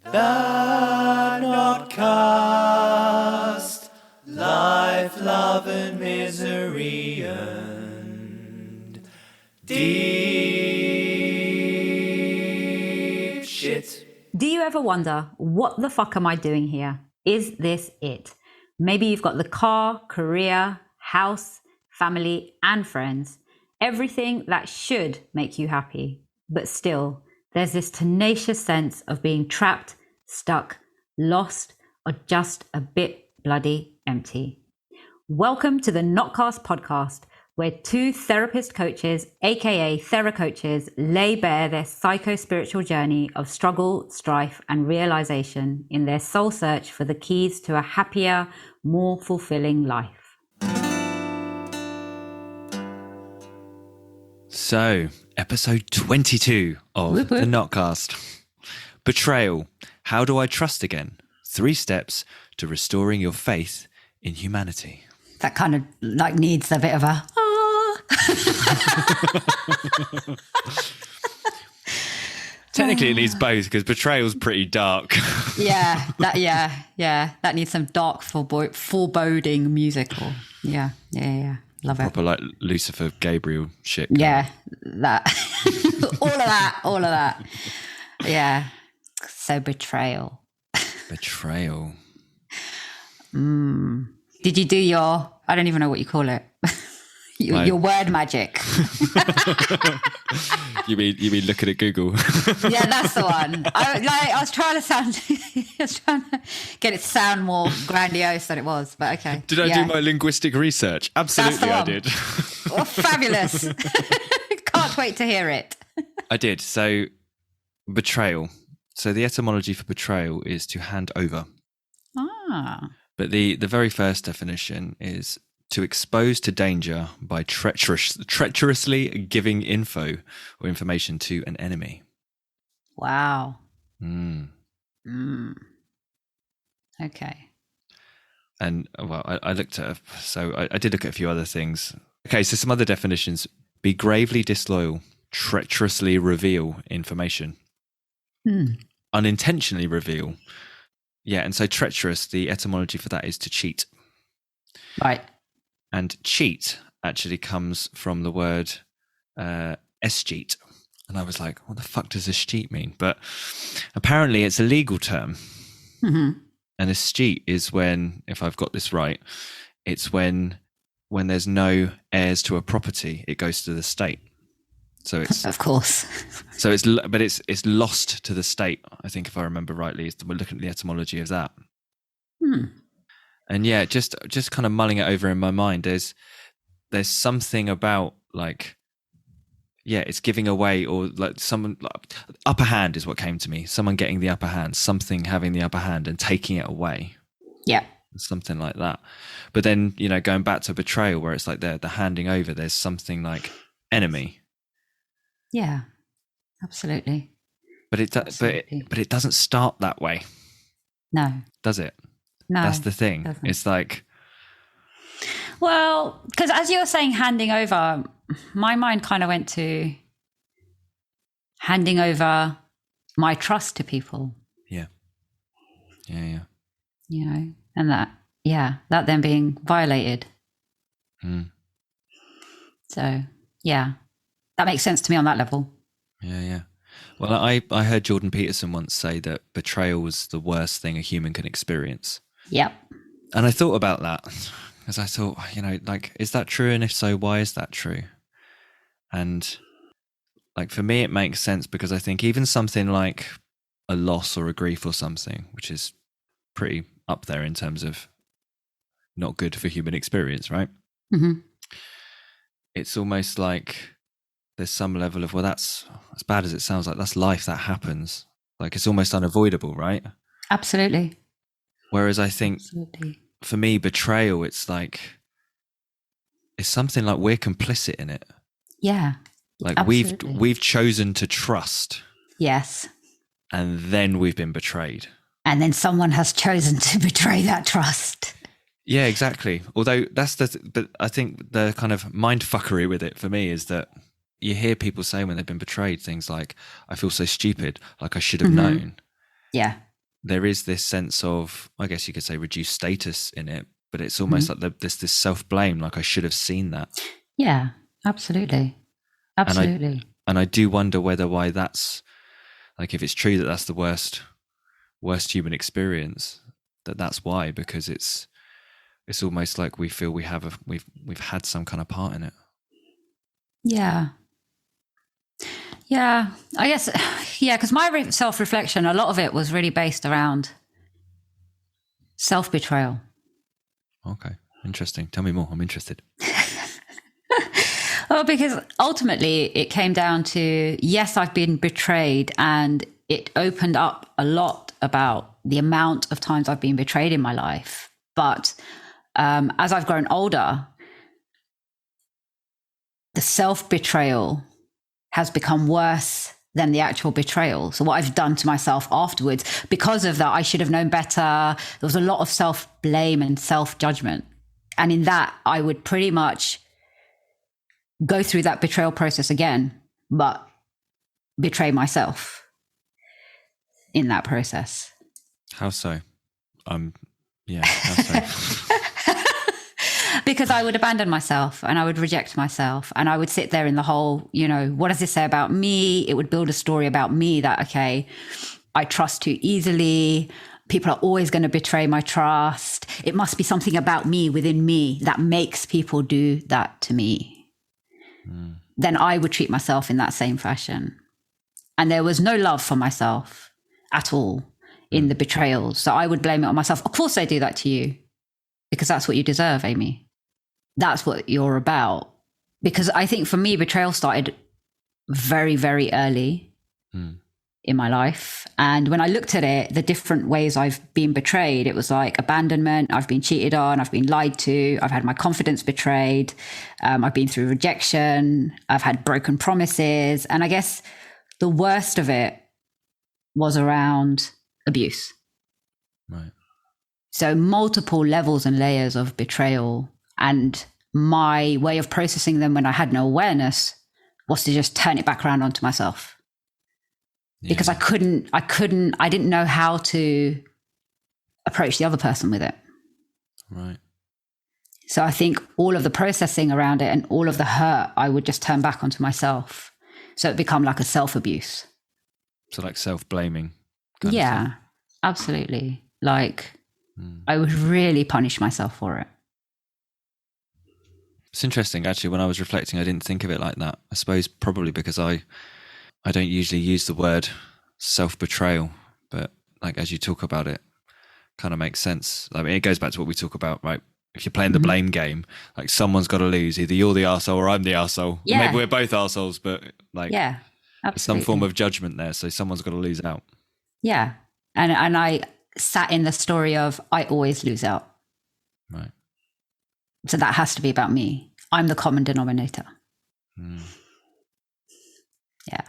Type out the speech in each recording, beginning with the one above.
The Notcast, life, love and misery and deep shit. Do you ever wonder, what the fuck am I doing here? Is this it? Maybe you've got the car, career, house, family and friends, everything that should make you happy. But still, there's this tenacious sense of being trapped, stuck, lost, or just a bit bloody empty. Welcome to the Notcast podcast, where two therapist coaches, aka theracoaches, lay bare their psycho-spiritual journey of struggle, strife, and realization in their soul search for the keys to a happier, more fulfilling life. So, episode 22 of the Notcast. Betrayal. How do I trust again? 3 steps to restoring your faith in humanity. That kind of needs a bit of a Technically, it needs both because betrayal's pretty dark. That needs some dark foreboding musical. Yeah. Love it. Proper like Lucifer, Gabriel shit. Yeah, that. all of that. Yeah. So betrayal. Betrayal. Did you do your, I don't even know what you call it. Your word magic. You mean looking at Google? Yeah, that's the one. I was trying to get it to sound more grandiose than it was, but okay. Did I do my linguistic research? Absolutely, I did. Oh, fabulous. Can't wait to hear it. I did. So, betrayal. So the etymology for betrayal is to hand over. Ah. But the very first definition is to expose to danger by treacherously giving info or information to an enemy. Wow. Mm. Okay. And well, I looked at, so I did look at a few other things. Okay, so some other definitions: be gravely disloyal, treacherously reveal information, unintentionally reveal. Yeah, and so treacherous, the etymology for that is to cheat. Right. And cheat actually comes from the word escheat. And I was like, what the fuck does escheat mean? But apparently it's a legal term. Mm-hmm. And escheat is when, if I've got this right, it's when there's no heirs to a property, it goes to the state. So it's of course. So it's lost to the state. I think if I remember rightly, we're looking at the etymology of that. And yeah, just kind of mulling it over in my mind. There's something about it's giving away, or like someone upper hand is what came to me. Someone getting the upper hand, something having the upper hand and taking it away. Yeah. Something like that. But then, going back to betrayal, where it's like the handing over, there's something like enemy. Yeah, absolutely. But it doesn't start that way. No. Does it? No. That's the thing. Doesn't. It's like, well, because as you were saying, handing over, my mind kind of went to handing over my trust to people. Yeah. And that then being violated. So, yeah. That makes sense to me on that level. Yeah. Well, I heard Jordan Peterson once say that betrayal was the worst thing a human can experience. Yep. And I thought about that because I thought, is that true? And if so, why is that true? And for me, it makes sense because I think even something like a loss or a grief or something, which is pretty up there in terms of not good for human experience, right? Mm-hmm. It's almost like there's some level of, well, that's as bad as it sounds like, that's life, that happens. It's almost unavoidable, right? Absolutely. Whereas I think for me, betrayal, it's something like we're complicit in it. Yeah. We've chosen to trust. Yes. And then we've been betrayed. And then someone has chosen to betray that trust. Yeah, exactly. Although but I think the kind of mindfuckery with it for me is that you hear people say when they've been betrayed things like, I feel so stupid, like I should have known. Yeah. there is this sense of, I guess you could say, reduced status in it, but it's almost like there's this self-blame, like I should have seen that. Yeah, absolutely. Absolutely. And I do wonder why that's, like, if it's true that that's the worst human experience, that's why, because it's almost like we feel we've had some kind of part in it. Yeah. Yeah, I guess, yeah, because my self-reflection, a lot of it was really based around self-betrayal. Okay, interesting. Tell me more. I'm interested. Well, because ultimately it came down to, yes, I've been betrayed, and it opened up a lot about the amount of times I've been betrayed in my life. But as I've grown older, the self-betrayal has become worse than the actual betrayal. So what I've done to myself afterwards, because of that, I should have known better. There was a lot of self-blame and self-judgment. And in that, I would pretty much go through that betrayal process again, but betray myself in that process. How so? Yeah, how so? Because I would abandon myself and I would reject myself, and I would sit there in the whole, what does this say about me? It would build a story about me that, okay, I trust too easily. People are always going to betray my trust. It must be something about me, within me, that makes people do that to me. Then I would treat myself in that same fashion. And there was no love for myself at all in the betrayals. So I would blame it on myself. Of course they do that to you, because that's what you deserve, Amy. That's what you're about. Because I think for me, betrayal started very, very early in my life. And when I looked at it, the different ways I've been betrayed, it was like abandonment. I've been cheated on. I've been lied to. I've had my confidence betrayed. I've been through rejection. I've had broken promises. And I guess the worst of it was around abuse. Right. So multiple levels and layers of betrayal. And my way of processing them when I had no awareness was to just turn it back around onto myself. Yeah. Because I didn't know how to approach the other person with it. Right. So I think all of the processing around it and all of the hurt, I would just turn back onto myself. So it become like a self-abuse. So like self-blaming. Yeah, absolutely. Like I would really punish myself for it. It's interesting, actually. When I was reflecting, I didn't think of it like that. I suppose probably because I don't usually use the word self-betrayal, but like as you talk about it, kind of makes sense. I mean, it goes back to what we talk about, right? If you're playing the blame game, like someone's got to lose. Either you're the arsehole or I'm the arsehole. Yeah. Maybe we're both arseholes, but like yeah, there's some form of judgment there. So someone's got to lose out. Yeah. And I sat in the story of I always lose out. Right. So that has to be about me. I'm the common denominator. Yeah.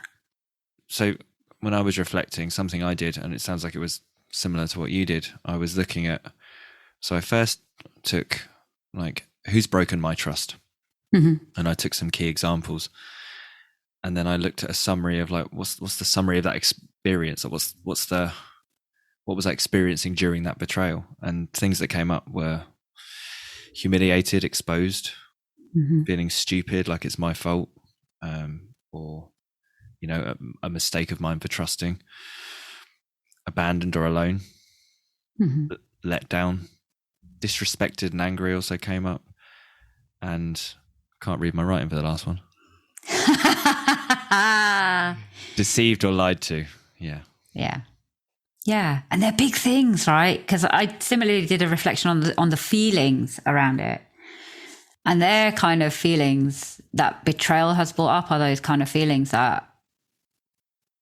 So when I was reflecting, something I did, and it sounds like it was similar to what you did, I was looking at, so I first took like, who's broken my trust? And I took some key examples. And then I looked at a summary of like, what's the summary of that experience? Or what was I experiencing during that betrayal? And things that came up were humiliated, exposed, feeling stupid, like it's my fault, or a mistake of mine for trusting, abandoned or alone, let down, disrespected and angry also came up, and I can't read my writing for the last one. Deceived or lied to. Yeah, and they're big things, right? Because I similarly did a reflection on the feelings around it. And they're kind of feelings that betrayal has brought up are those kind of feelings that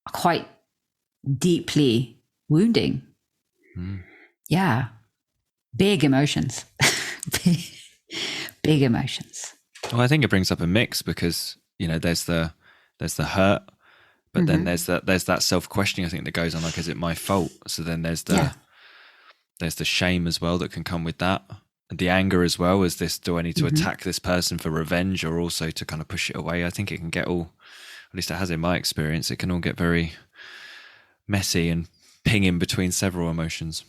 are quite deeply wounding. Yeah. Big emotions. Big emotions. Well, I think it brings up a mix because, there's the hurt, but then there's that self-questioning, I think, that goes on, like, is it my fault? So then there's the shame as well that can come with that. And the anger as well, is this, do I need to attack this person for revenge or also to kind of push it away? I think it can get all, at least it has in my experience, it can all get very messy and pinging between several emotions.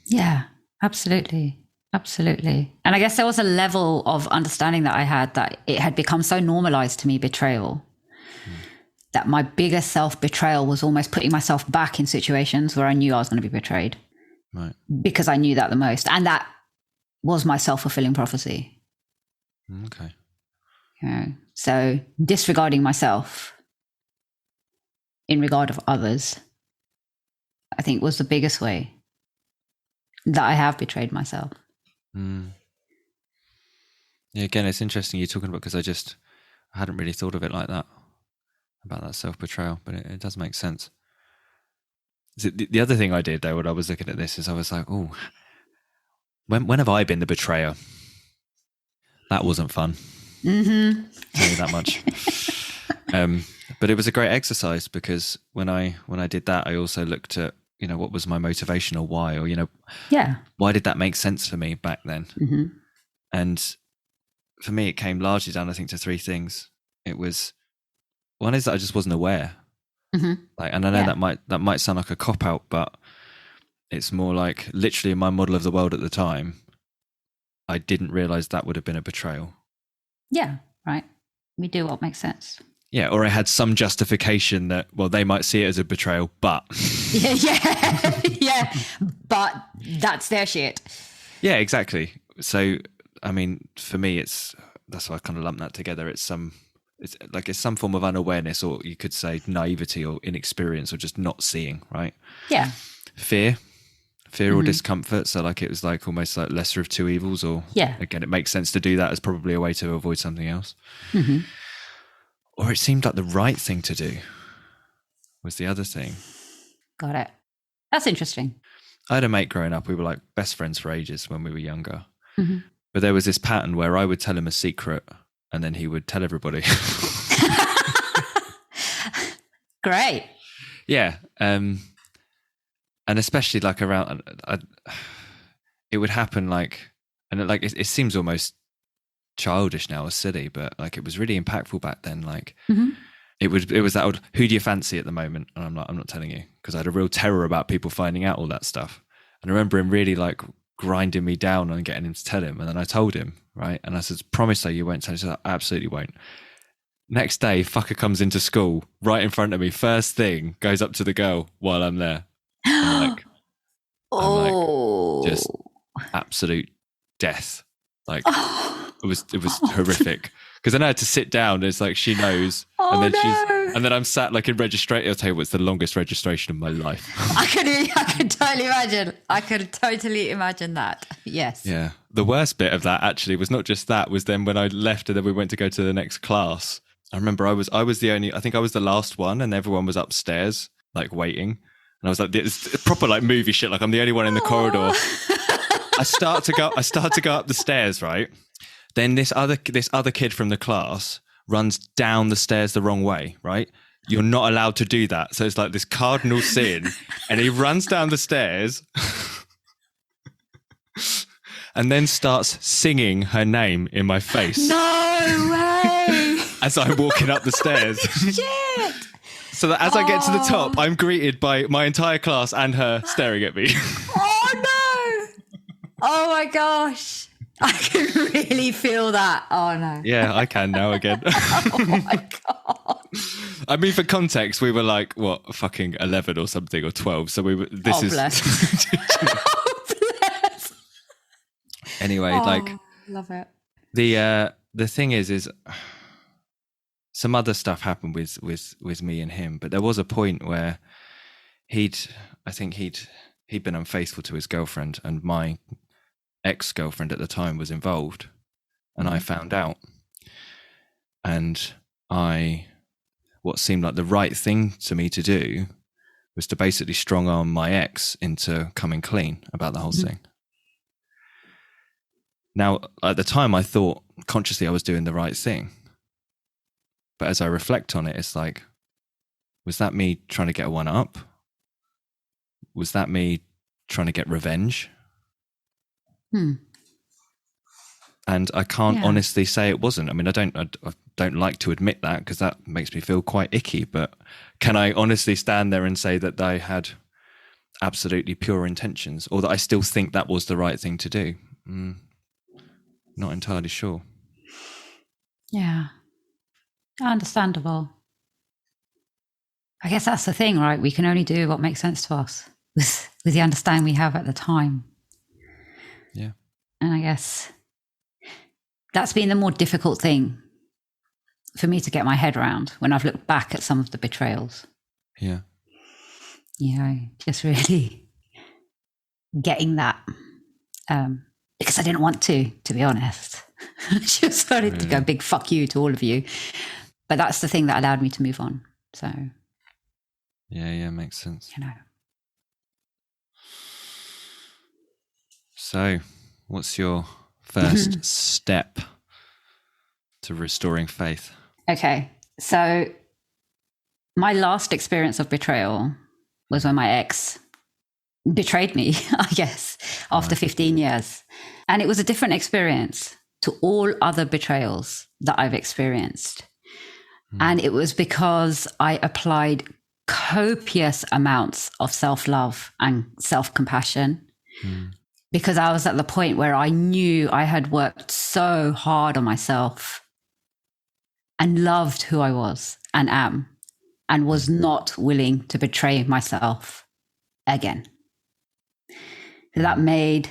Yeah, absolutely. Absolutely. And I guess there was a level of understanding that I had that it had become so normalized to me, betrayal, that my biggest self-betrayal was almost putting myself back in situations where I knew I was going to be betrayed. Right. Because I knew that the most. And that was my self-fulfilling prophecy. Okay. So disregarding myself in regard of others, I think was the biggest way that I have betrayed myself. Yeah, again, it's interesting you're talking about, because I hadn't really thought of it like that, about that self-betrayal, but it does make sense. The other thing I did, though, when I was looking at this, is I was like, oh, when have I been the betrayer? That wasn't fun. Mm-hmm. Tell you that much. But it was a great exercise, because when I did that, I also looked at, what was my motivation, or why, or, why did that make sense for me back then? Mm-hmm. And for me, it came largely down, I think, to three things. It was, one is that I just wasn't aware. Mm-hmm. And I know that might sound like a cop-out, but it's more like, literally in my model of the world at the time, I didn't realize that would have been a betrayal. Yeah, right. We do what makes sense. Yeah, or I had some justification that, well, they might see it as a betrayal, but... yeah, but that's their shit. Yeah, exactly. So, I mean, for me, that's why I kind of lump that together. It's some form of unawareness, or you could say naivety, or inexperience, or just not seeing, right? Yeah. Fear or discomfort. So like, it was like almost like lesser of two evils, or again, it makes sense to do that as probably a way to avoid something else. Mm-hmm. Or it seemed like the right thing to do was the other thing. Got it. That's interesting. I had a mate growing up. We were like best friends for ages when we were younger. Mm-hmm. But there was this pattern where I would tell him a secret and then he would tell everybody. Great. Yeah. And especially like around, it would happen like, and like, it seems almost childish now or silly, but like, it was really impactful back then. Like, it was that old, who do you fancy at the moment? And I'm not telling you, because I had a real terror about people finding out all that stuff. And I remember him really like grinding me down and getting him to tell him. And then I told him, right? And I said, promise her you won't tell. He said, I absolutely won't. Next day, fucker comes into school right in front of me. First thing, goes up to the girl while I'm there. I'm like, just absolute death. Like, it was horrific. Because then I had to sit down. It's like, she knows. And then I'm sat like in registration. I'll tell you what, it's the longest registration of my life. I could totally imagine. I could totally imagine that. Yes. Yeah. The worst bit of that actually was not just that, was then when I left and then we went to go to the next class. I remember I was the last one, and everyone was upstairs, like waiting. And I was like, it's proper like movie shit. Like, I'm the only one in the corridor. I start to go up the stairs, right? Then this other kid from the class runs down the stairs the wrong way, right? You're not allowed to do that. So it's like this cardinal sin. And he runs down the stairs and then starts singing her name in my face. No way! As I'm walking up the stairs. Shit! So that as I get to the top, I'm greeted by my entire class and her staring at me. Oh no! Oh my gosh. I can really feel that. Oh no. Yeah, I can now again. Oh my God. I mean, for context, we were like, what, fucking 11 or something, or 12. So Bless. Oh, bless. Anyway, love it. The thing is some other stuff happened with me and him, but there was a point where he'd been unfaithful to his girlfriend, and my ex-girlfriend at the time was involved, and I found out, and what seemed like the right thing to me to do was to basically strong arm my ex into coming clean about the whole thing. Now, at the time, I thought consciously I was doing the right thing, but as I reflect on it, it's like, was that me trying to get a one up? Was that me trying to get revenge? And I can't honestly say it wasn't. I mean, I don't like to admit that, because that makes me feel quite icky. But can I honestly stand there and say that I absolutely pure intentions, or that I still think that was the right thing to do. Not entirely sure. Yeah. Understandable. I guess that's the thing, right? We can only do what makes sense to us with the understanding we have at the time. Yeah. And I guess that's been the more difficult thing for me to get my head around when I've looked back at some of the betrayals. Yeah. You know, just really getting that. Because I didn't want to be honest. I just started to go big fuck you to all of you. But that's the thing that allowed me to move on. So. Yeah, makes sense. You know. So, what's your first step to restoring faith? Okay. So, my last experience of betrayal was when my ex betrayed me, I guess, after 15 years. And it was a different experience to all other betrayals that I've experienced. And it was because I applied copious amounts of self-love and self-compassion because I was at the point where I knew I had worked so hard on myself and loved who I was and am and was not willing to betray myself again. So that made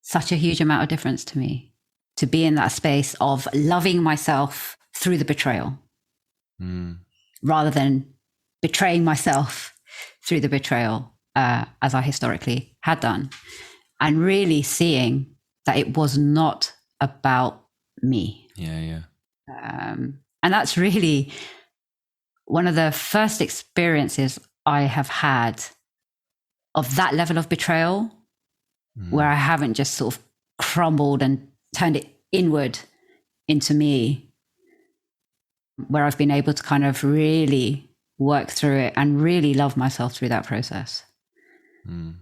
such a huge amount of difference to me, to be in that space of loving myself through the betrayal rather than betraying myself through the betrayal, as I historically had done, and really seeing that it was not about me. Yeah. And that's really one of the first experiences I have had of that level of betrayal, where I haven't just sort of crumbled and turned it inward into me, where I've been able to kind of really work through it and really love myself through that process. And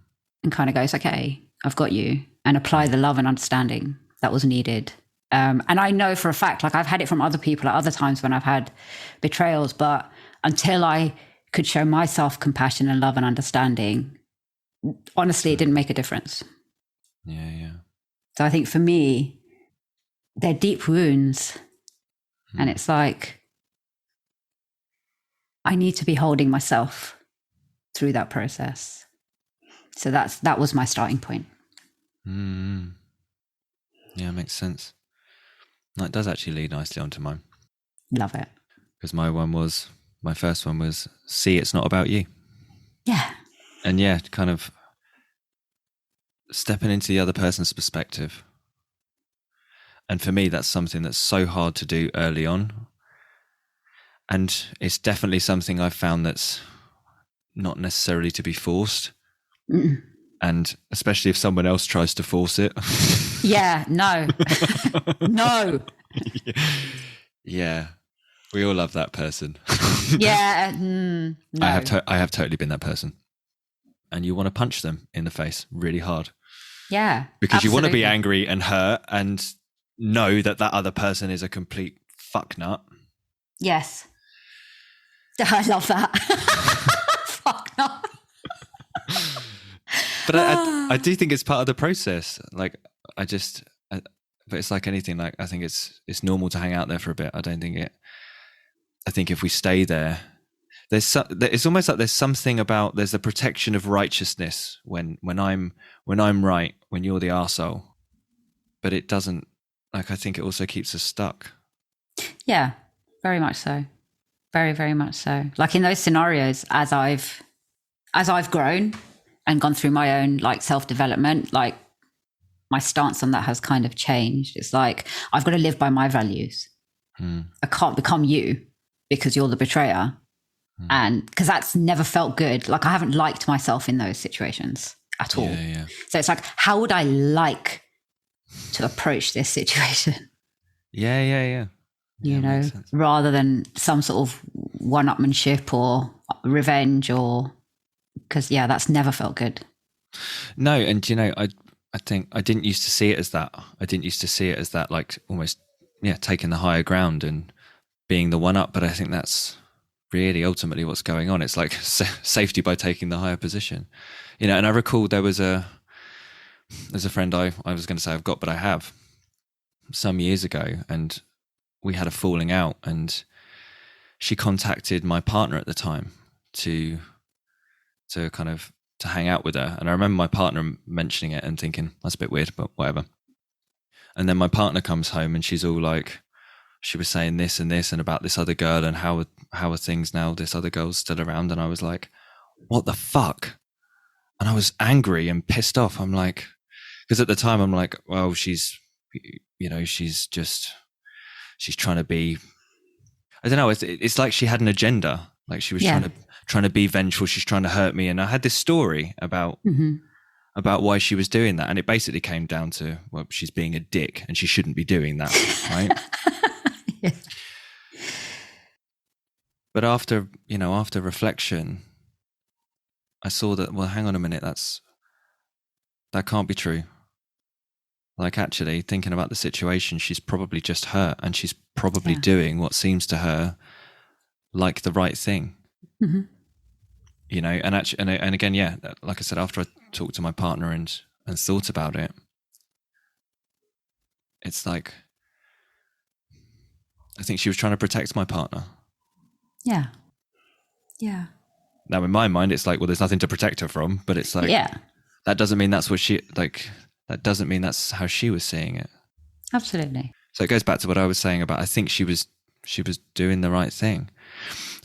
kind of goes, okay, I've got you, and apply the love and understanding that was needed. And I know for a fact, like I've had it from other people at other times when I've had betrayals, but until I could show myself compassion and love and understanding, honestly, it didn't make a difference. Yeah. So I think for me, they're deep wounds. And it's like, I need to be holding myself through that process. So that was my starting point. Yeah, makes sense. That does actually lead nicely onto mine. Love it. Because my first one was, see, it's not about you. Yeah. And yeah, kind of stepping into the other person's perspective. And for me, that's something that's so hard to do early on. And it's definitely something I've found that's not necessarily to be forced. And especially if someone else tries to force it. Yeah, no. No. Yeah. We all love that person. Yeah. No. I have totally been that person. And you want to punch them in the face really hard. Yeah. Because absolutely. you want to be angry and hurt and know that other person is a complete fucknut. Yes. I love that. Fucknut. But I do think it's part of the process. Like, but it's like anything. Like, I think it's normal to hang out there for a bit. I think if we stay there, it's almost like there's the protection of righteousness when I'm right, when you're the arsehole. But it doesn't, like, I think it also keeps us stuck. Yeah, very much so. Very, very much so. Like in those scenarios, as I've grown and gone through my own like self-development, like my stance on that has kind of changed. It's like, I've got to live by my values. I can't become you because you're the betrayer. And because that's never felt good. Like I haven't liked myself in those situations at all. Yeah. So it's like, how would I like to approach this situation? Yeah. You know, rather than some sort of one-upmanship or revenge, or because that's never felt good. No, and I think I didn't used to see it as that. I didn't used to see it as that, like almost taking the higher ground and being the one up. But I think that's really ultimately what's going on. It's like safety by taking the higher position, you know. And I recall there's a friend I was going to say I've got, but I have, some years ago, and we had a falling out, and she contacted my partner at the time to kind of to hang out with her. And I remember my partner mentioning it and thinking, that's a bit weird, but whatever. And then my partner comes home and she's all like, she was saying this and this and about this other girl, and how are things now? This other girl's still around. And I was like, what the fuck? And I was angry and pissed off. I'm like, because at the time I'm like, well, she's trying to be, I don't know. It's like she had an agenda. Like she was trying to be vengeful. She's trying to hurt me. And I had this story about why she was doing that. And it basically came down to, well, she's being a dick and she shouldn't be doing that. Right. Yeah. But after reflection, I saw that, well, hang on a minute. That can't be true. Like, actually, thinking about the situation, she's probably just hurt, and she's probably doing what seems to her like the right thing. Mm-hmm. You know, and actually, and again, yeah, like I said, after I talked to my partner and thought about it, it's like, I think she was trying to protect my partner. Yeah. Yeah. Now, in my mind, it's like, well, there's nothing to protect her from, but it's like, that doesn't mean that's what she, like, that doesn't mean that's how she was seeing it. Absolutely. So it goes back to what I was saying about, I think she was doing the right thing.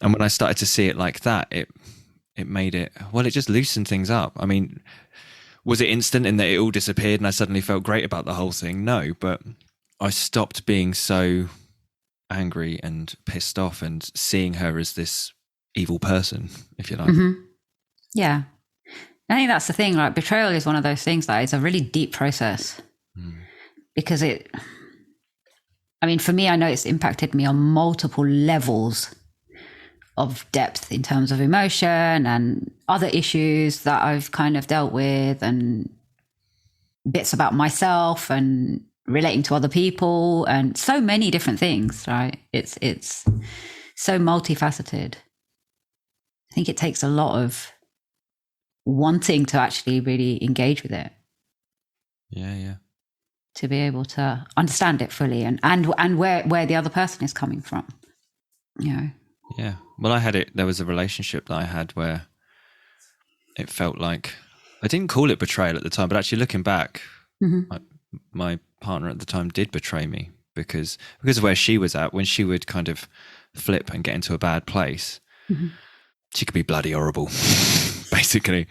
And when I started to see it like that, it made it, well, it just loosened things up. I mean, was it instant in that it all disappeared and I suddenly felt great about the whole thing? No, but I stopped being so angry and pissed off and seeing her as this evil person, if you like. Mm-hmm. Yeah. I think that's the thing, like betrayal is one of those things that is a really deep process because for me, I know it's impacted me on multiple levels of depth in terms of emotion and other issues that I've kind of dealt with, and bits about myself and relating to other people and so many different things, right? It's so multifaceted. I think it takes a lot of wanting to actually really engage with it. Yeah. To be able to understand it fully and where the other person is coming from. You know. Yeah. Well, there was a relationship that I had where it felt like, I didn't call it betrayal at the time, but actually looking back, my partner at the time did betray me because of where she was at. When she would kind of flip and get into a bad place, she could be bloody horrible, basically.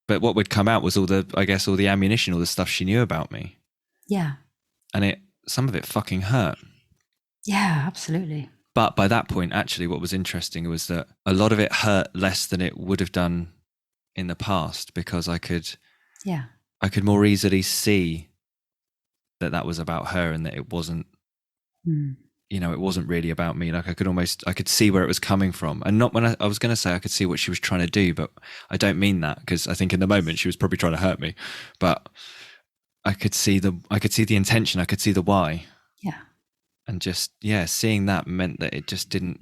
But what would come out was all the ammunition, all the stuff she knew about me. Yeah. And some of it fucking hurt. Yeah, absolutely. But by that point, actually, what was interesting was that a lot of it hurt less than it would have done in the past, because I could more easily see that was about her and that it wasn't, it wasn't really about me. Like I could see where it was coming from, and not when I was going to say I could see what she was trying to do, but I don't mean that, because I think in the moment she was probably trying to hurt me, but I could see the intention. I could see the why. Yeah. And just, seeing that meant that it just didn't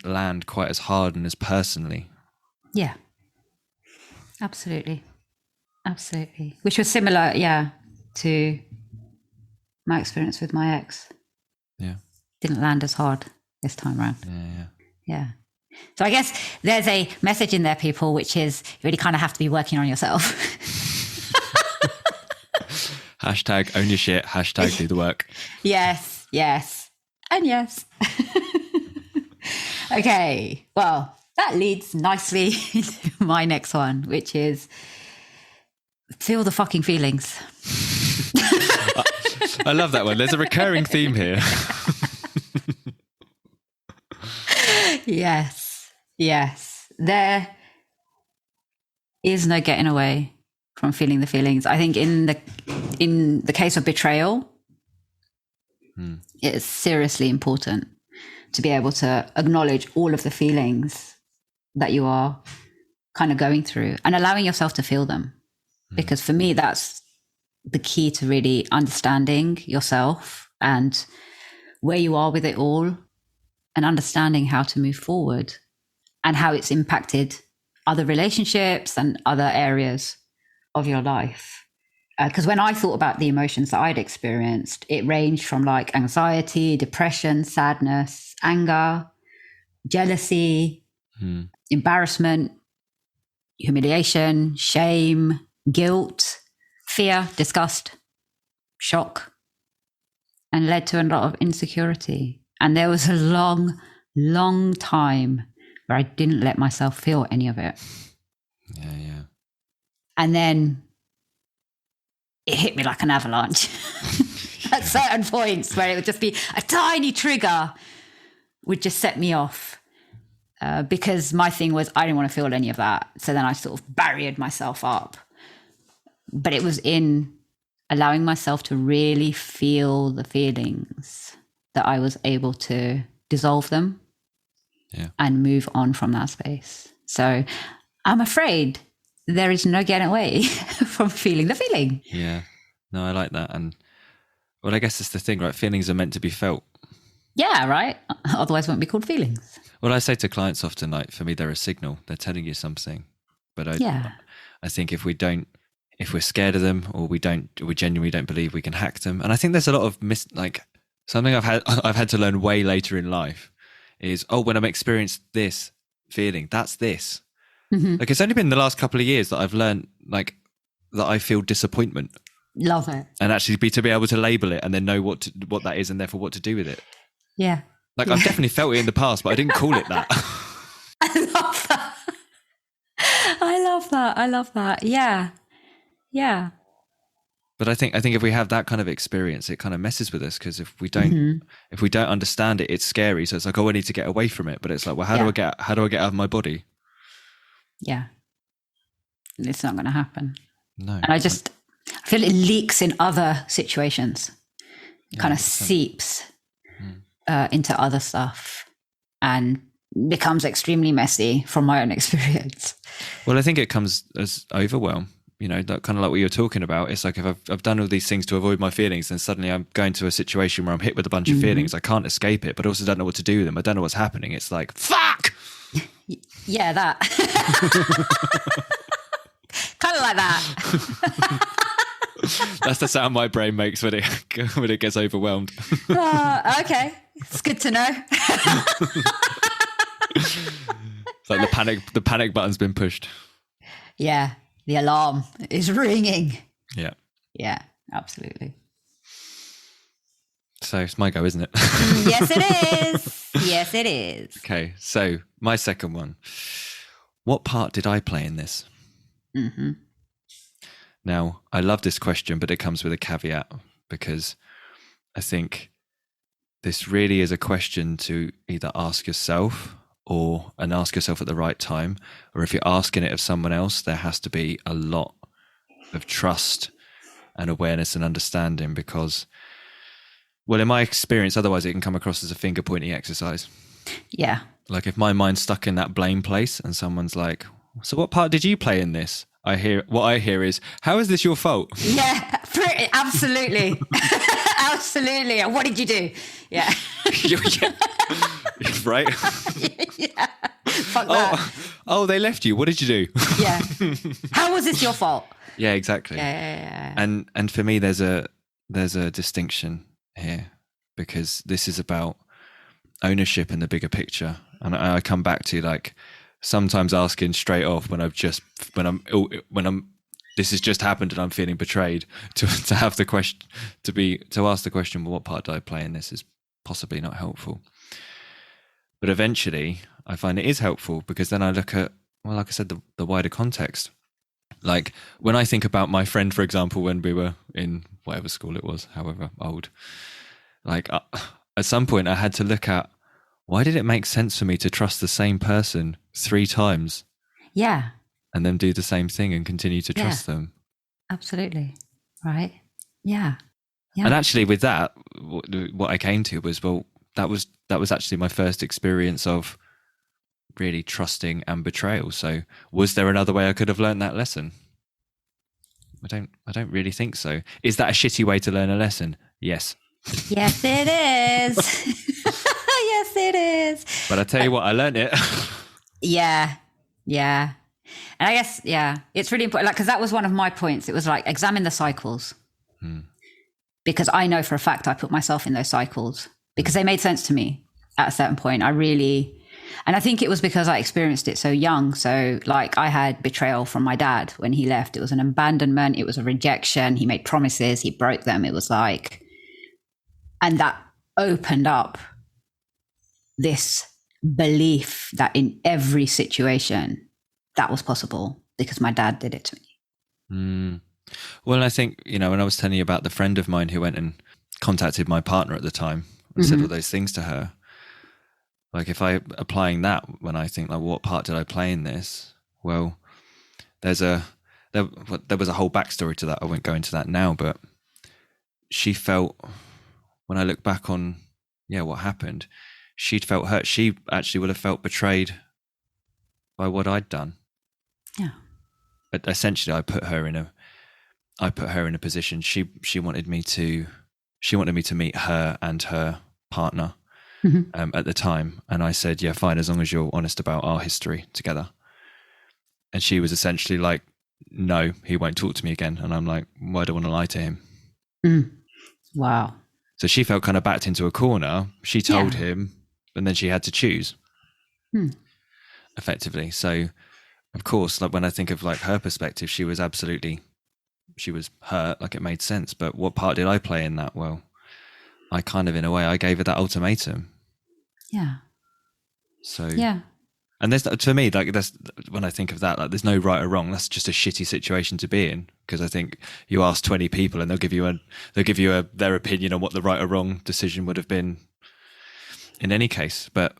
land quite as hard and as personally. Yeah. Absolutely. Absolutely. Which was similar, to my experience with my ex. Yeah. Didn't land as hard this time around. Yeah. So I guess there's a message in there, people, which is you really kind of have to be working on yourself. Hashtag own your shit. Hashtag do the work. Yes. And yes. Okay. Well, that leads nicely into my next one, which is feel the fucking feelings. I love that one. There's a recurring theme here. Yes. There is no getting away from feeling the feelings. I think in the case of betrayal, it's seriously important to be able to acknowledge all of the feelings that you are kind of going through and allowing yourself to feel them. Because for me, that's the key to really understanding yourself and where you are with it all. and understanding how to move forward and how it's impacted other relationships and other areas of your life. Because when I thought about the emotions that I'd experienced, it ranged from like anxiety, depression, sadness, anger, jealousy, embarrassment, humiliation, shame, guilt, fear, disgust, shock, and led to a lot of insecurity. And there was a long, long time where I didn't let myself feel any of it. Yeah. And then it hit me like an avalanche at certain points where it would just be a tiny trigger would just set me off. Because my thing was I didn't want to feel any of that. So then I sort of barriered myself up. But it was in allowing myself to really feel the feelings that I was able to dissolve them and move on from that space. So I'm afraid there is no getting away from feeling the feeling. Yeah. No, I like that. And well, I guess it's the thing, right? Feelings are meant to be felt. Yeah, right. Otherwise it won't be called feelings. Well, I say to clients often, like, for me, they're a signal. They're telling you something. But I think if we're scared of them or we genuinely don't believe we can hack them. And I think there's a lot of something I've had to learn way later in life is, when I'm experienced this feeling, that's this. Mm-hmm. Like, it's only been the last couple of years that I've learned like that I feel disappointment. Love it. And actually to be able to label it and then know what that is and therefore what to do with it. Yeah. Like I've definitely felt it in the past, but I didn't call it that. I love that. I love that. Yeah. Yeah. But I think if we have that kind of experience, it kind of messes with us because if we don't understand it, it's scary. So it's like, I need to get away from it. But it's like, well, how do I get out of my body? Yeah. It's not going to happen. No. And I feel it leaks in other situations. It kind of seeps into other stuff and becomes extremely messy from my own experience. Well, I think it comes as overwhelm. You know, that kind of like what you're talking about. It's like if I've done all these things to avoid my feelings, then suddenly I'm going to a situation where I'm hit with a bunch of feelings. I can't escape it, but I also don't know what to do with them. I don't know what's happening. It's like, fuck! Yeah, that. Kind of like that. That's the sound my brain makes when it gets overwhelmed. Okay. It's good to know. It's like the panic button's been pushed. Yeah. The alarm is ringing. Yeah. Yeah, absolutely. So it's my go, isn't it? Yes, it is. Yes, it is. Okay. So my second one. What part did I play in this? Mm-hmm. Now, I love this question, but it comes with a caveat because I think this really is a question to either ask yourself and ask yourself at the right time, or if you're asking it of someone else, there has to be a lot of trust and awareness and understanding because, well, in my experience, otherwise it can come across as a finger pointing exercise. Yeah. Like if my mind's stuck in that blame place and someone's like, so what part did you play in this? What I hear is, how is this your fault? Yeah, absolutely. Absolutely. What did you do? Yeah. Right? Yeah. Fuck that. Oh, they left you. What did you do? Yeah. How was this your fault? Yeah, exactly. Yeah. And for me, there's a distinction here because this is about ownership in the bigger picture. And I come back to like sometimes asking straight off when this has just happened and I'm feeling betrayed to have the question to ask the question, well, what part did I play in this is possibly not helpful. But eventually I find it is helpful because then I look at, well, like I said, the wider context. Like when I think about my friend, for example, when we were in whatever school it was, however old, like at some point I had to look at, why did it make sense for me to trust the same person 3 times? Yeah. And then do the same thing and continue to trust them. Absolutely. Right. Yeah. And actually with that, what I came to was, well, that was actually my first experience of really trusting and betrayal. So was there another way I could have learned that lesson? I don't really think so. Is that a shitty way to learn a lesson? Yes. Yes, it is. Yes, it is. But I tell you what, I learned it. Yeah. And I guess, it's really important. Like, because that was one of my points. It was like, examine the cycles. Because I know for a fact I put myself in those cycles because they made sense to me at a certain point. And I think it was because I experienced it so young. So like I had betrayal from my dad when he left. It was an abandonment. It was a rejection. He made promises. He broke them. It was like, and that opened up this belief that in every situation that was possible because my dad did it to me. Well, I think, when I was telling you about the friend of mine who went and contacted my partner at the time and said all those things to her, like if I applying that when I think like, what part did I play in this? Well, there was a whole backstory to that. I won't go into that now, but she felt, when I look back on, what happened, she'd felt hurt. She actually would have felt betrayed by what I'd done. Yeah. But essentially I put her in a position. She wanted me to meet her and her partner at the time. And I said, yeah, fine, as long as you're honest about our history together. And she was essentially like, no, he won't talk to me again. And I'm like, well, I don't want to lie to him. Wow. So she felt kind of backed into a corner. She told him, and then she had to choose effectively. So of course, like when I think of like her perspective, she was hurt, like it made sense. But what part did I play in that? Well, I kind of, in a way, I gave her that ultimatum. Yeah. So, and there's, to me, like that's when I think of that, like there's no right or wrong. That's just a shitty situation to be in. Because I think you ask 20 people and they'll give you their opinion on what the right or wrong decision would have been in any case. But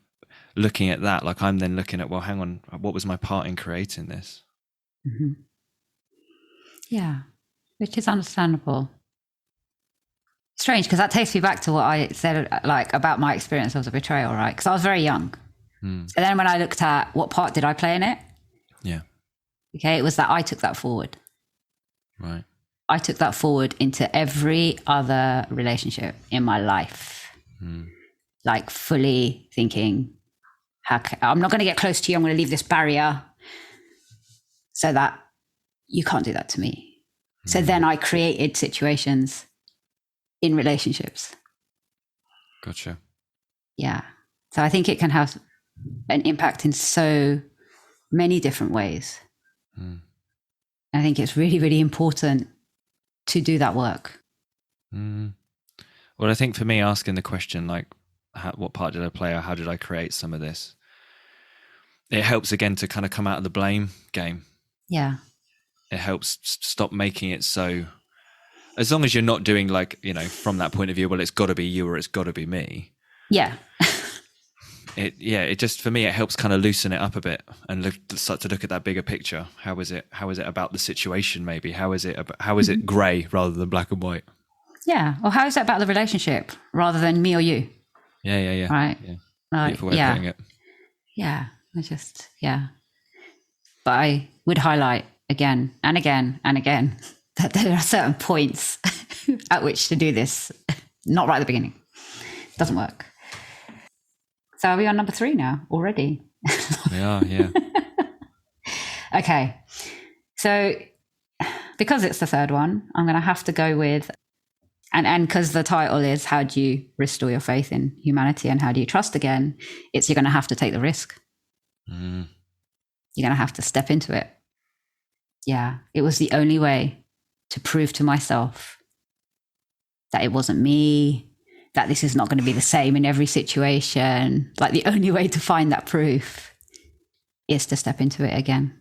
looking at that, like I'm then looking at, well, hang on, what was my part in creating this? Yeah, which is understandable. Strange, because that takes me back to what I said, like about my experience of the betrayal, right? Because I was very young. And then when I looked at what part did I play in it? Yeah. Okay, it was that I took that forward. Right. I took that forward into every other relationship in my life. Like fully thinking, I'm not going to get close to you. I'm going to leave this barrier so that you can't do that to me. So then I created situations in relationships. Gotcha. Yeah. So I think it can have an impact in so many different ways. I think it's really, really important to do that work. Well, I think for me, asking the question, like, what part did I play or how did I create some of this? It helps again to kind of come out of the blame game. Yeah. It helps stop making it so, as long as you're not doing like, from that point of view, well, it's got to be you or it's got to be me. Yeah. It just, for me, it helps kind of loosen it up a bit and start to look at that bigger picture. How is it about the situation? Maybe how is it grey rather than black and white? Yeah. Or how is that about the relationship rather than me or you? Yeah. Right. Yeah. Like, beautiful way of putting it. Yeah. But I would highlight again and again and again that there are certain points at which to do this. Not right at the beginning. Doesn't work. So are we on number 3 now already? We are, yeah. Okay. So because it's the third one, I'm going to have to go with, and because the title is how do you restore your faith in humanity and how do you trust again? It's you're going to have to take the risk. You're going to have to step into it. Yeah. It was the only way to prove to myself that it wasn't me, that this is not going to be the same in every situation. Like the only way to find that proof is to step into it again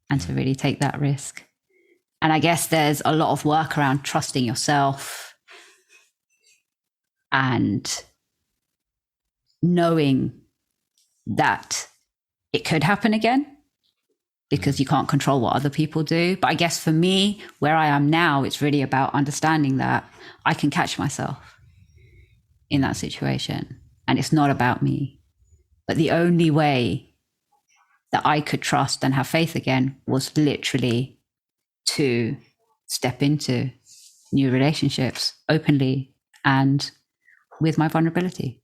and to really take that risk. And I guess there's a lot of work around trusting yourself and knowing that it could happen again because you can't control what other people do. But I guess for me, where I am now, it's really about understanding that I can catch myself in that situation. And it's not about me. But the only way that I could trust and have faith again was literally to step into new relationships openly and with my vulnerability.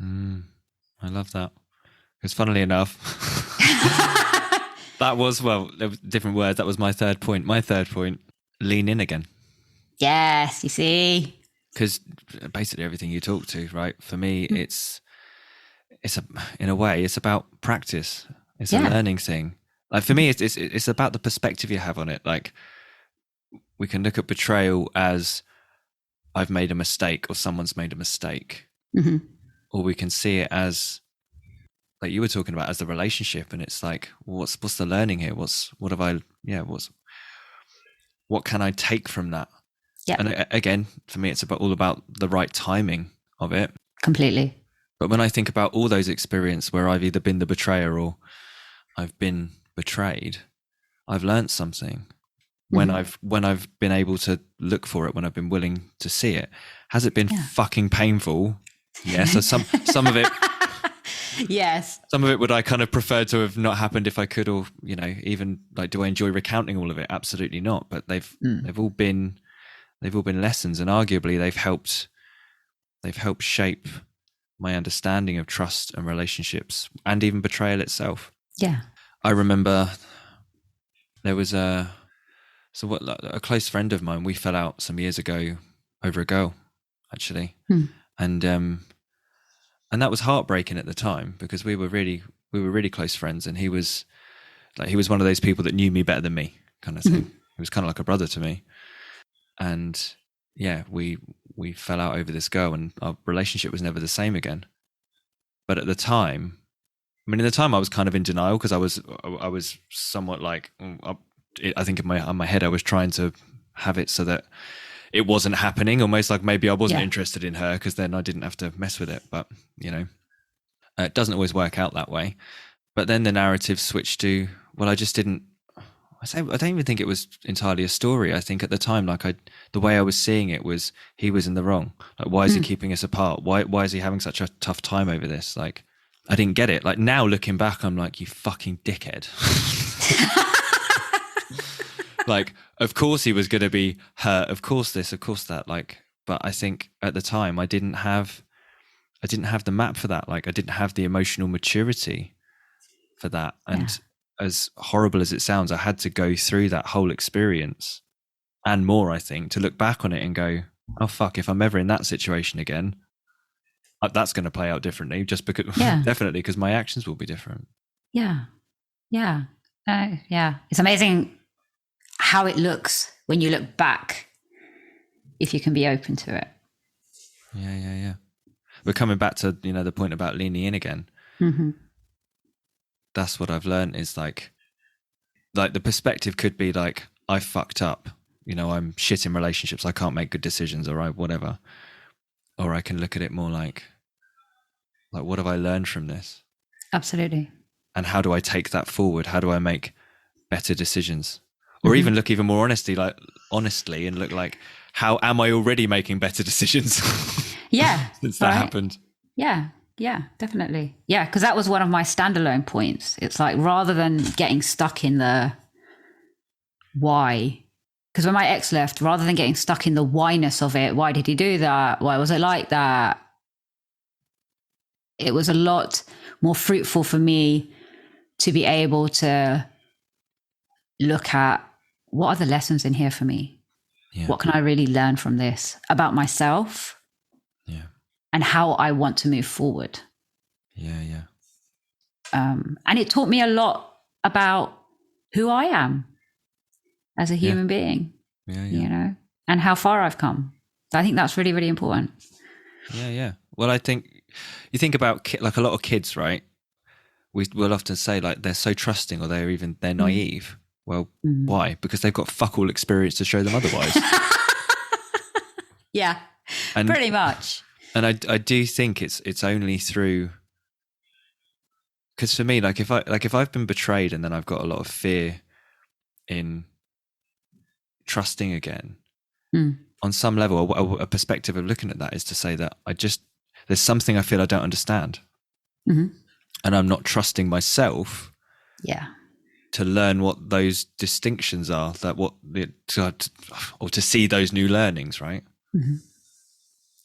I love that. Because funnily enough, that was, well, there was different words. That was my third point. My third point, lean in again. Yes, you see. Because basically everything you talk to, right? For me, in a way, it's about practice. It's a learning thing. Like for me, it's about the perspective you have on it. Like we can look at betrayal as I've made a mistake or someone's made a mistake, or we can see it as, like you were talking about, as the relationship, and it's like, what's the learning here? What can I take from that? Yeah. And again, for me, it's all about the right timing of it. Completely. But when I think about all those experiences where I've either been the betrayer or I've been betrayed, I've learned something. When I've been able to look for it, when I've been willing to see it. Has it been fucking painful? Yes. So some of it. Yes. Some of it would I kind of prefer to have not happened if I could, or even like, do I enjoy recounting all of it? Absolutely not. But they've all been lessons, and arguably they've helped shape my understanding of trust and relationships, and even betrayal itself. Yeah. I remember there was a close friend of mine. We fell out some years ago over a girl, actually, and that was heartbreaking at the time because we were really close friends, and he was one of those people that knew me better than me, kind of thing. He was kind of like a brother to me, and yeah, we fell out over this girl, and our relationship was never the same again. But at the time, I was kind of in denial because I was somewhat like, I think in my head I was trying to have it so that it wasn't happening, almost like maybe I wasn't interested in her because then I didn't have to mess with it. But it doesn't always work out that way. But then the narrative switched to, well, I just didn't. I don't even think it was entirely a story. I think at the time, the way I was seeing it was he was in the wrong. Like, why is he keeping us apart? Why is he having such a tough time over this? Like, I didn't get it. Like now looking back, I'm like, you fucking dickhead. Like, of course he was going to be hurt. Of course this, of course that. Like, but I think at the time I didn't have the map for that. Like, I didn't have the emotional maturity for that. And as horrible as it sounds, I had to go through that whole experience and more, I think, to look back on it and go, oh fuck, if I'm ever in that situation again, that's going to play out differently, just because definitely because my actions will be different. Yeah. It's amazing how it looks when you look back, if you can be open to it. Yeah. We're coming back to, the point about leaning in again. That's what I've learned is like the perspective could be like, I fucked up, I'm shit in relationships, I can't make good decisions, or whatever. Or I can look at it more like what have I learned from this? Absolutely. And how do I take that forward? How do I make better decisions? Or even look even more honestly and look like, how am I already making better decisions? Since that happened. Yeah, definitely. Yeah, because that was one of my standalone points. It's like, rather than getting stuck in the why, because when my ex left, rather than getting stuck in the whyness of it, why did he do that? Why was it like that? It was a lot more fruitful for me to be able to look at, what are the lessons in here for me? Yeah. What can I really learn from this about myself? Yeah. And how I want to move forward. Yeah. And it taught me a lot about who I am as a human being. Yeah. And how far I've come. I think that's really, really important. Yeah. Well, I think you think about like a lot of kids, right? We'll often say like they're so trusting, or they're naive. Well, why? Because they've got fuck all experience to show them otherwise. Yeah, pretty much. And I do think it's only through, because for me, like if I've been betrayed and then I've got a lot of fear in trusting again, on some level, a perspective of looking at that is to say that there's something I feel I don't understand, and I'm not trusting myself. Yeah. To learn what those distinctions are, or to see those new learnings, right?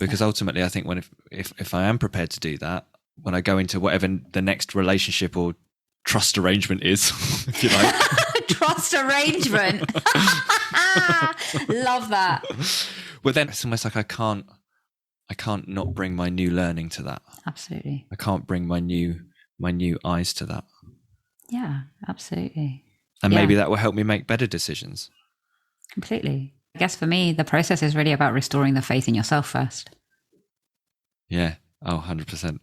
Because ultimately, I think if I am prepared to do that, when I go into whatever the next relationship or trust arrangement is, if you like. Trust arrangement. Love that. Well, then it's almost like I can't not bring my new learning to that. Absolutely. I can't bring my new eyes to that. Yeah, absolutely. And maybe that will help me make better decisions. Completely. I guess for me, the process is really about restoring the faith in yourself first. Yeah. Oh, 100%.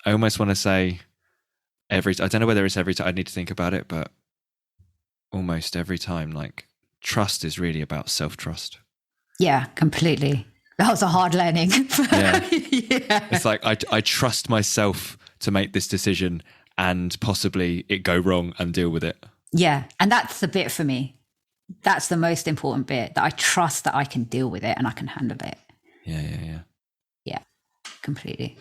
I almost want to say I don't know whether it's every time, I need to think about it, but almost every time, like, trust is really about self-trust. Yeah, completely. That was a hard learning. Yeah. It's like I trust myself to make this decision and possibly it go wrong and deal with it. Yeah. And that's the bit for me. That's the most important bit, that I trust that I can deal with it and I can handle it. Yeah. Yeah, completely.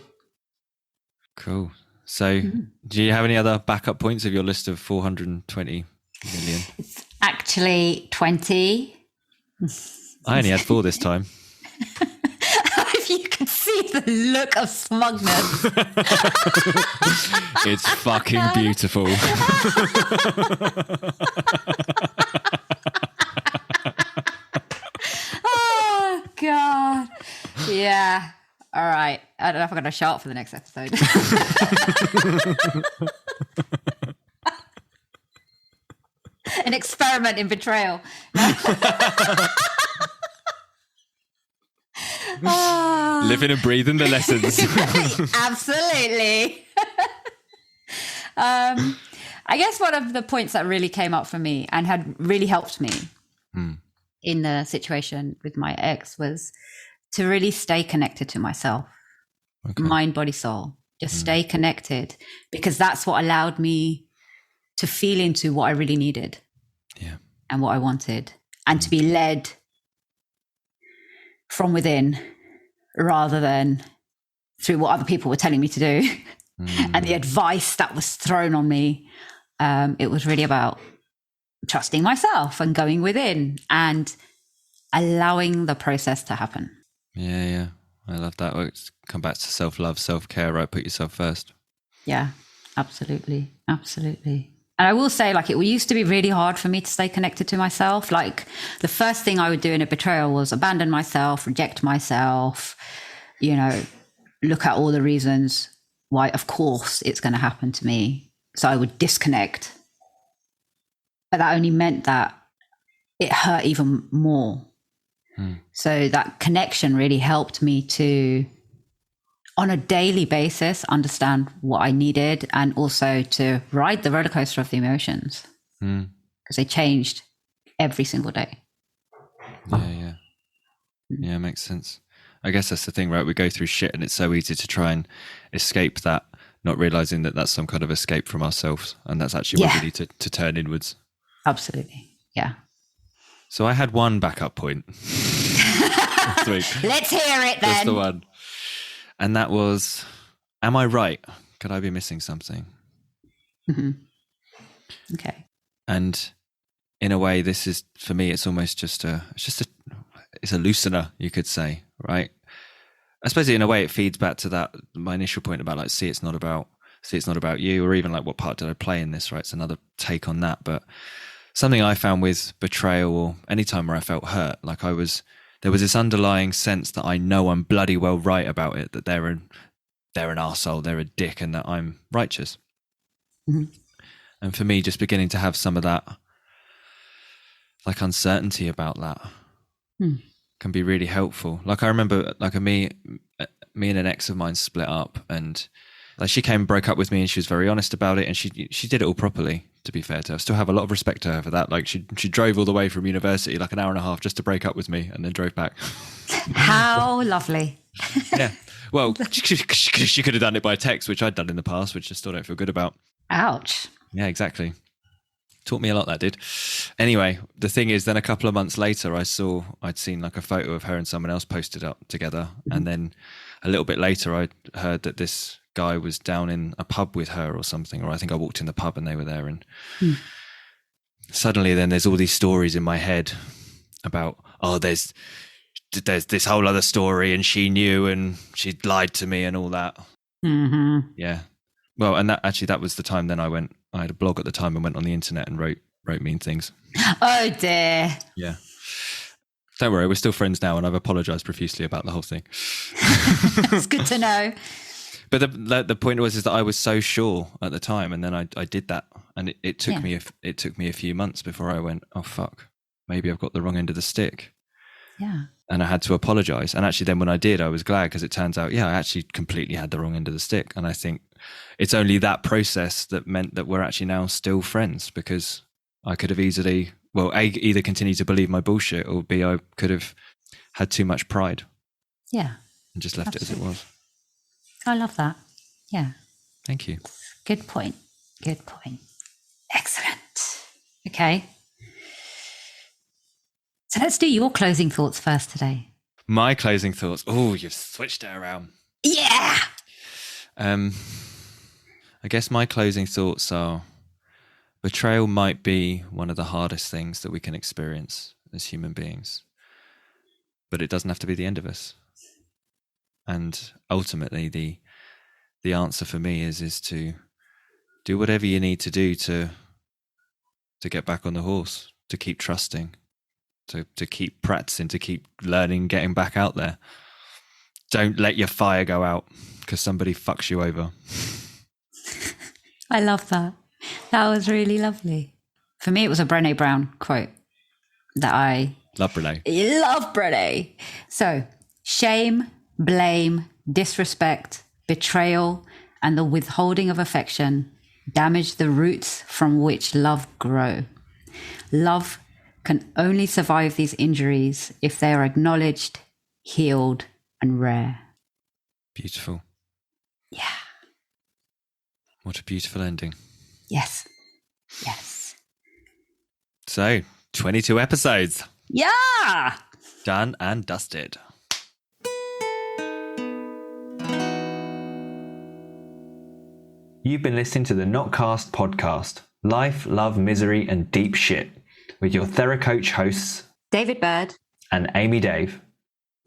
Cool. So do you have any other backup points of your list of 420 million? It's actually 20. I only had 4 this time. If you can see the look of smugness. It's fucking beautiful. Oh, God. Yeah. All right. I don't know if I'm going to show up for the next episode. An experiment in betrayal. Living and breathing the lessons. Absolutely. I guess one of the points that really came up for me and had really helped me in the situation with my ex was to really stay connected to myself. Okay. Mind, body, soul. Just stay connected, because that's what allowed me to feel into what I really needed and what I wanted, and to be led from within rather than through what other people were telling me to do and the advice that was thrown on me. It was really about trusting myself and going within and allowing the process to happen. Yeah. I love that. It's come back to self-love, self-care, right? Put yourself first. Yeah, absolutely. And I will say, like, it used to be really hard for me to stay connected to myself. Like, the first thing I would do in a betrayal was abandon myself, reject myself, look at all the reasons why, of course, it's going to happen to me. So I would disconnect. But that only meant that it hurt even more. So that connection really helped me to, on a daily basis, understand what I needed, and also to ride the roller coaster of the emotions, because they changed every single day. Yeah, makes sense. I guess that's the thing, right? We go through shit and it's so easy to try and escape that, not realizing that that's some kind of escape from ourselves, and that's actually what we need to turn inwards. Absolutely. Yeah. So I had one backup point. Let's hear it then. That's the one. And that was, am I right? Could I be missing something? Okay. And in a way, this is, for me, it's almost it's a loosener, you could say, right? I suppose in a way it feeds back to that, my initial point about, like, see, it's not about you, or even like, what part did I play in this, right? It's another take on that. But something I found with betrayal, or any time where I felt hurt, like there was this underlying sense that I know I'm bloody well right about it, that they're an arsehole, they're a dick, and that I'm righteous. And for me, just beginning to have some of that, like, uncertainty about that can be really helpful. Like, I remember, like, me and an ex of mine split up, and like, she came and broke up with me, and she was very honest about it, and she did it all properly, to be fair to her. I still have a lot of respect to her for that. Like, she drove all the way from university, like an hour and a half, just to break up with me, and then drove back. How lovely. Yeah. Well, she could have done it by text, which I'd done in the past, which I still don't feel good about. Ouch. Yeah, exactly. Taught me a lot, that did. Anyway, the thing is, then a couple of months later, I'd seen like a photo of her and someone else posted up together. And then a little bit later, I heard that this guy was down in a pub with her or something, or I think I walked in the pub and they were there. And suddenly then there's all these stories in my head about, there's this whole other story and she knew and she lied to me and all that. Mm-hmm. Yeah. Well, and that was the time then I had a blog at the time and went on the internet and wrote mean things. Oh dear. Yeah. Don't worry, we're still friends now and I've apologized profusely about the whole thing. It's good to know. But the point was is that I was so sure at the time, and then I did that, and it took me a few months before I went, oh fuck, maybe I've got the wrong end of the stick. Yeah. And I had to apologize. And actually then when I did, I was glad, because it turns out, I actually completely had the wrong end of the stick. And I think it's only that process that meant that we're actually now still friends, because I could have easily, well, A, either continue to believe my bullshit, or B, I could have had too much pride. Yeah. And just left it as it was. I love that. Yeah. Thank you. Good point. Good point. Excellent. Okay. So let's do your closing thoughts first today. My closing thoughts. Oh, you've switched it around. Yeah. I guess my closing thoughts are, betrayal might be one of the hardest things that we can experience as human beings, but it doesn't have to be the end of us. And ultimately, the answer for me is to do whatever you need to do to get back on the horse, to keep trusting, to keep practicing, to keep learning, getting back out there. Don't let your fire go out because somebody fucks you over. I love that. That was really lovely. For me, it was a Brené Brown quote that I love. Brené. Love Brené. So, shame, blame, disrespect, betrayal, and the withholding of affection damage the roots from which love grow. Love can only survive these injuries if they are acknowledged, healed, and rare. Beautiful. Yeah. What a beautiful ending. Yes. Yes. So, 22 episodes. Yeah. Done and dusted. You've been listening to the Notcast podcast, Life, Love, Misery and Deep Shit, with your TheraCoach hosts, David Bird and Amy Dave.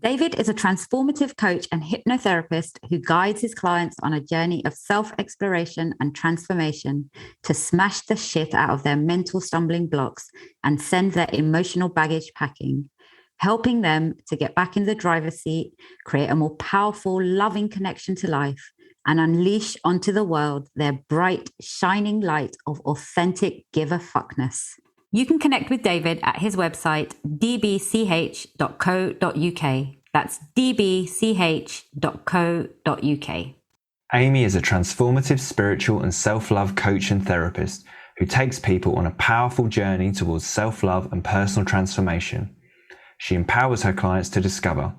David is a transformative coach and hypnotherapist who guides his clients on a journey of self-exploration and transformation to smash the shit out of their mental stumbling blocks and send their emotional baggage packing, helping them to get back in the driver's seat, create a more powerful, loving connection to life, and unleash onto the world their bright, shining light of authentic give-a-fuckness. You can connect with David at his website, dbch.co.uk. That's dbch.co.uk. Amy is a transformative spiritual and self-love coach and therapist who takes people on a powerful journey towards self-love and personal transformation. She empowers her clients to discover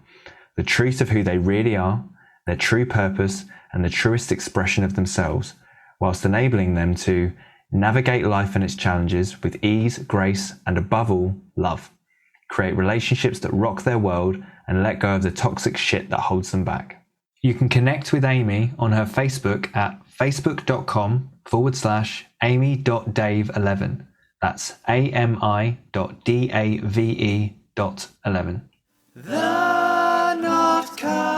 the truth of who they really are, their true purpose, and the truest expression of themselves, whilst enabling them to navigate life and its challenges with ease, grace, and above all, love. Create relationships that rock their world and let go of the toxic shit that holds them back. You can connect with Amy on her Facebook at facebook.com/amy.dave11. That's ami.dave.11. The Notcast.